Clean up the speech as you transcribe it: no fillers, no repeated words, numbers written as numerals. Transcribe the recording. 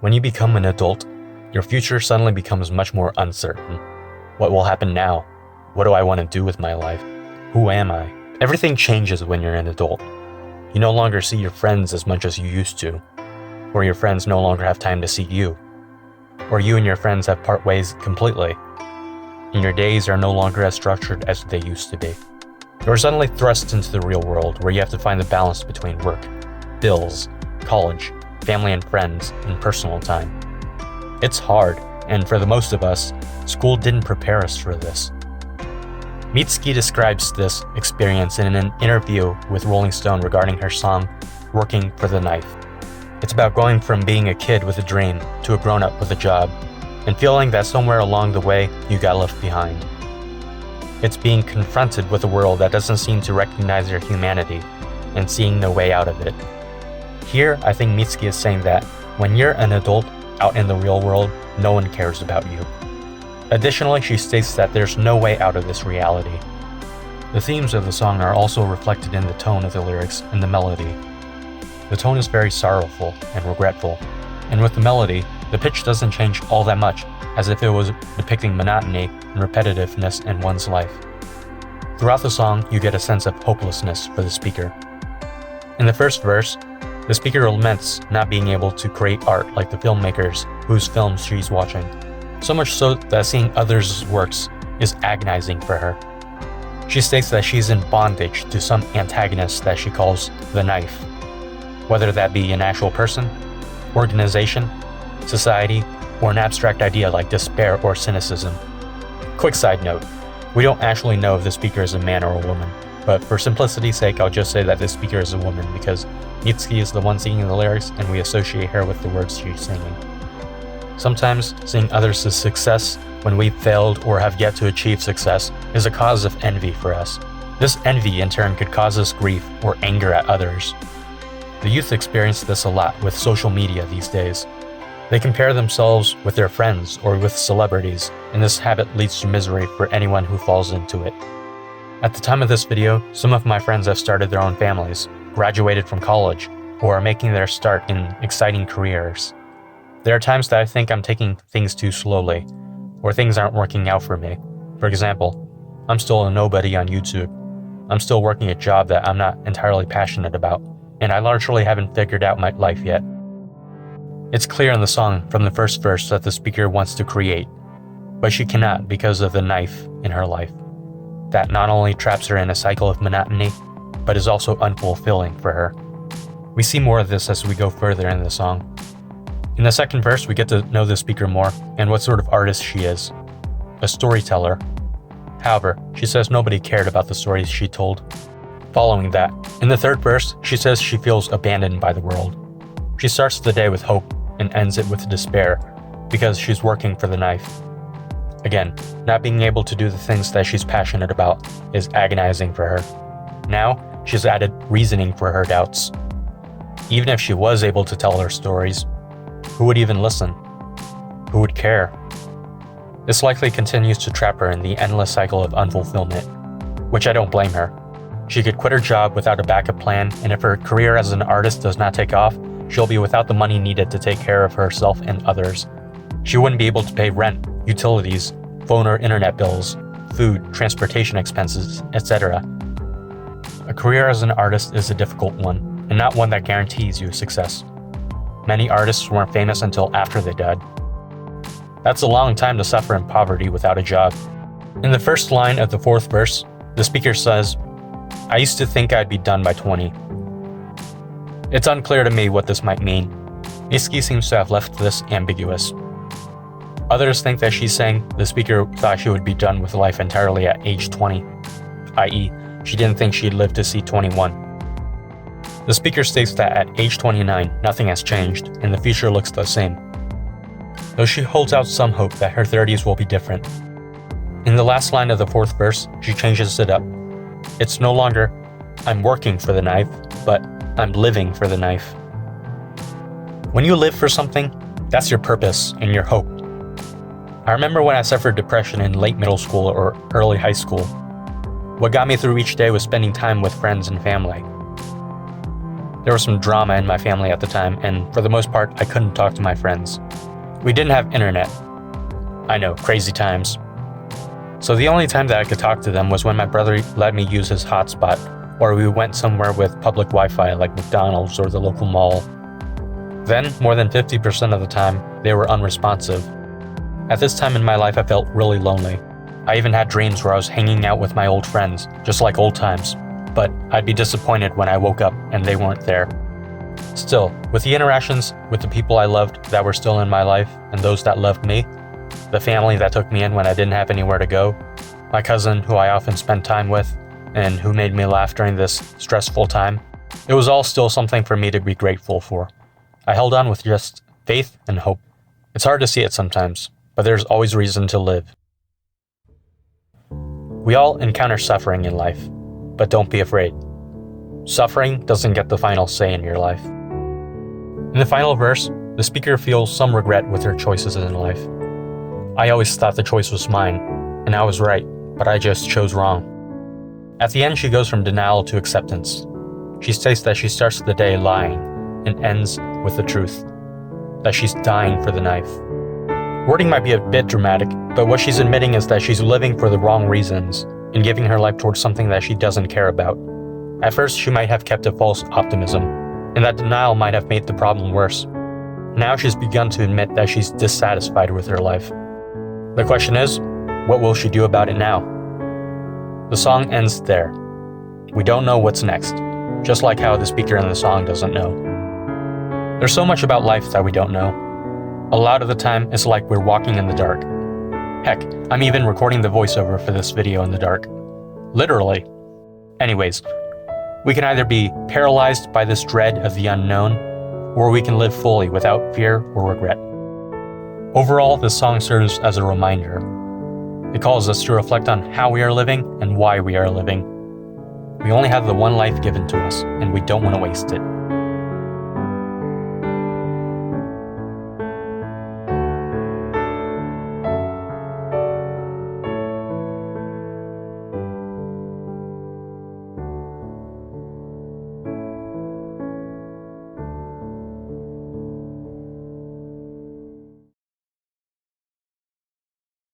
When you become an adult, your future suddenly becomes much more uncertain. What will happen now? What do I want to do with my life? Who am I? Everything changes when you're an adult. You no longer see your friends as much as you used to, or your friends no longer have time to see you, or you and your friends have part ways completely, and your days are no longer as structured as they used to be. You're suddenly thrust into the real world where you have to find the balance between work, bills, college, family and friends, and personal time. It's hard, and for the most of us, school didn't prepare us for this. Mitski describes this experience in an interview with Rolling Stone regarding her song, Working for the Knife. It's about going from being a kid with a dream to a grown-up with a job, and feeling that somewhere along the way you got left behind. It's being confronted with a world that doesn't seem to recognize your humanity, and seeing no way out of it. Here, I think Mitski is saying that when you're an adult out in the real world, no one cares about you. Additionally, she states that there's no way out of this reality. The themes of the song are also reflected in the tone of the lyrics and the melody. The tone is very sorrowful and regretful, and with the melody, the pitch doesn't change all that much, as if it was depicting monotony and repetitiveness in one's life. Throughout the song, you get a sense of hopelessness for the speaker. In the first verse, the speaker laments not being able to create art like the filmmakers whose films she's watching, so much so that seeing others' works is agonizing for her. She states that she's in bondage to some antagonist that she calls the knife, whether that be an actual person, organization, society, or an abstract idea like despair or cynicism. Quick side note, we don't actually know if the speaker is a man or a woman, but for simplicity's sake, I'll just say that the speaker is a woman because Mitski is the one singing the lyrics and we associate her with the words she's singing. Sometimes, seeing others' success when we've failed or have yet to achieve success is a cause of envy for us. This envy in turn could cause us grief or anger at others. The youth experience this a lot with social media these days. They compare themselves with their friends or with celebrities, and this habit leads to misery for anyone who falls into it. At the time of this video, some of my friends have started their own families, graduated from college, or are making their start in exciting careers. There are times that I think I'm taking things too slowly, or things aren't working out for me. For example, I'm still a nobody on YouTube. I'm still working a job that I'm not entirely passionate about, and I largely haven't figured out my life yet. It's clear in the song from the first verse that the speaker wants to create, but she cannot because of the knife in her life. That not only traps her in a cycle of monotony, but is also unfulfilling for her. We see more of this as we go further in the song. In the second verse, we get to know the speaker more and what sort of artist she is. A storyteller. However, she says nobody cared about the stories she told. Following that, in the third verse, she says she feels abandoned by the world. She starts the day with hope and ends it with despair because she's working for the knife. Again, not being able to do the things that she's passionate about is agonizing for her. Now, she's added reasoning for her doubts. Even if she was able to tell her stories, who would even listen? Who would care? This likely continues to trap her in the endless cycle of unfulfillment, which I don't blame her. She could quit her job without a backup plan, and if her career as an artist does not take off, she'll be without the money needed to take care of herself and others. She wouldn't be able to pay rent, utilities, phone or internet bills, food, transportation expenses, etc. A career as an artist is a difficult one, and not one that guarantees you success. Many artists weren't famous until after they died. That's a long time to suffer in poverty without a job. In the first line of the fourth verse, the speaker says, "I used to think I'd be done by 20. It's unclear to me what this might mean. Mitski seems to have left this ambiguous. Others think that she's saying the speaker thought she would be done with life entirely at age 20, i.e., she didn't think she'd live to see 21. The speaker states that at age 29, nothing has changed, and the future looks the same. Though she holds out some hope that her 30s will be different. In the last line of the fourth verse, she changes it up. It's no longer, I'm working for the knife, but I'm living for the knife. When you live for something, that's your purpose and your hope. I remember when I suffered depression in late middle school or early high school. What got me through each day was spending time with friends and family. There was some drama in my family at the time, and for the most part, I couldn't talk to my friends. We didn't have internet. I know, crazy times. So the only time that I could talk to them was when my brother let me use his hotspot, or we went somewhere with public Wi-Fi like McDonald's or the local mall. Then, more than 50% of the time, they were unresponsive. At this time in my life, I felt really lonely. I even had dreams where I was hanging out with my old friends, just like old times. But I'd be disappointed when I woke up and they weren't there. Still, with the interactions with the people I loved that were still in my life and those that loved me, the family that took me in when I didn't have anywhere to go, my cousin who I often spent time with, and who made me laugh during this stressful time, it was all still something for me to be grateful for. I held on with just faith and hope. It's hard to see it sometimes, but there's always reason to live. We all encounter suffering in life, but don't be afraid. Suffering doesn't get the final say in your life. In the final verse, the speaker feels some regret with her choices in life. I always thought the choice was mine, and I was right, but I just chose wrong. At the end, she goes from denial to acceptance. She states that she starts the day lying and ends with the truth, that she's dying for the knife. Wording might be a bit dramatic, but what she's admitting is that she's living for the wrong reasons and giving her life towards something that she doesn't care about. At first, she might have kept a false optimism, and that denial might have made the problem worse. Now she's begun to admit that she's dissatisfied with her life. The question is, what will she do about it now? The song ends there. We don't know what's next, just like how the speaker in the song doesn't know. There's so much about life that we don't know. A lot of the time, it's like we're walking in the dark. Heck, I'm even recording the voiceover for this video in the dark. Literally. Anyways, we can either be paralyzed by this dread of the unknown, or we can live fully without fear or regret. Overall, this song serves as a reminder. It calls us to reflect on how we are living and why we are living. We only have the one life given to us, and we don't want to waste it.